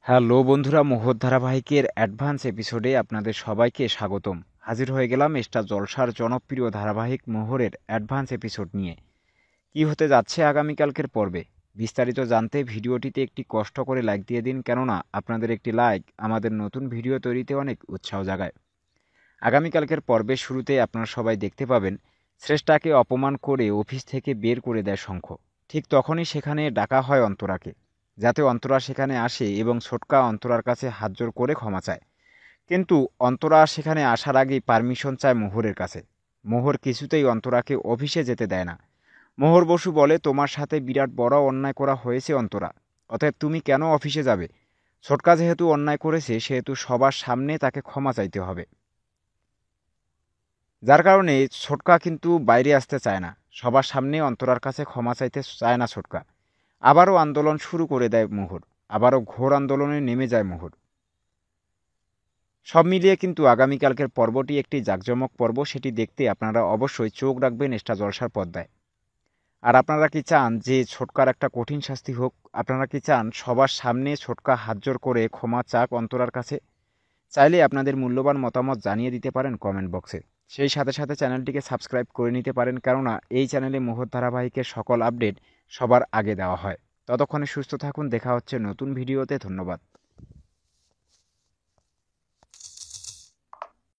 Hello বন্ধুরা, মোহর ধারাবাহিকের advance এপিসোডে আপনাদের সবাইকে স্বাগতম। হাজির হয়ে গেলাম স্টার জলসার জনপ্রিয় ধারাবাহিক মোহরের অ্যাডভান্স এপিসোড নিয়ে। কি হতে যাচ্ছে আগামীকালকের পর্বে বিস্তারিত জানতে ভিডিওটিতে একটি কষ্ট করে লাইক দিয়ে দিন, কেননা আপনাদের একটি লাইক আমাদের নতুন ভিডিও তৈরিতে অনেক উৎসাহ জাগায়। আগামীকালকের পর্বের শুরুতে আপনারা সবাই দেখতে পাবেন শ্রেষ্ঠাকে অপমান করে অফিস থেকে বের করে দেয় শঙ্খ। ঠিক তখনই সেখানে ডাকা হয় অন্তরাকে, যাতে অন্তরা সেখানে আসে এবং ছোটকা অন্তরার কাছে হাতজোড় করে ক্ষমা চায়। কিন্তু অন্তরা সেখানে আসার আগেই পারমিশন চায় মোহরের কাছে। মোহর কিছুতেই অন্তরাকে অফিসে যেতে দেয় না। মোহর বসু বলে, তোমার সাথে বিরাট বড় অন্যায় করা হয়েছে অন্তরা, অতএব তুমি কেন অফিসে যাবে? ছোটকা যেহেতু অন্যায় করেছে সেহেতু সবার সামনে তাকে ক্ষমা চাইতে হবে। যার কারণে ছোটকা কিন্তু বাইরে আসতে চায় না, সবার সামনে অন্তরার কাছে ক্ষমা চাইতে চায় না ছোটকা। আবারও আন্দোলন শুরু করে দেয় মোহর, আবারও ঘোর আন্দোলনে নেমে যায় মোহর। সব মিলিয়ে কিন্তু আগামীকালকের পর্বটি একটি জাঁকজমক পর্ব, সেটি দেখতে আপনারা অবশ্যই চোখ রাখবেন স্টার জলসার পর্দায়। আর আপনারা কি চান যে ছোটকার একটা কঠিন শাস্তি হোক? আপনারা কি চান সবার সামনে ছোটকা হাতজোড় করে ক্ষমা চাক অন্তরার কাছে? চাইলে আপনাদের মূল্যবান মতামত জানিয়ে দিতে পারেন কমেন্ট বক্সে। সেই সাথে সাথে চ্যানেলটিকে সাবস্ক্রাইব করে নিতে পারেন, কেননা এই চ্যানেলে মোহর ধারাবাহিকের সকল আপডেট সবার আগে দেওয়া হয়। ততক্ষণে সুস্থ থাকুন, দেখা হচ্ছে নতুন ভিডিওতে। ধন্যবাদ।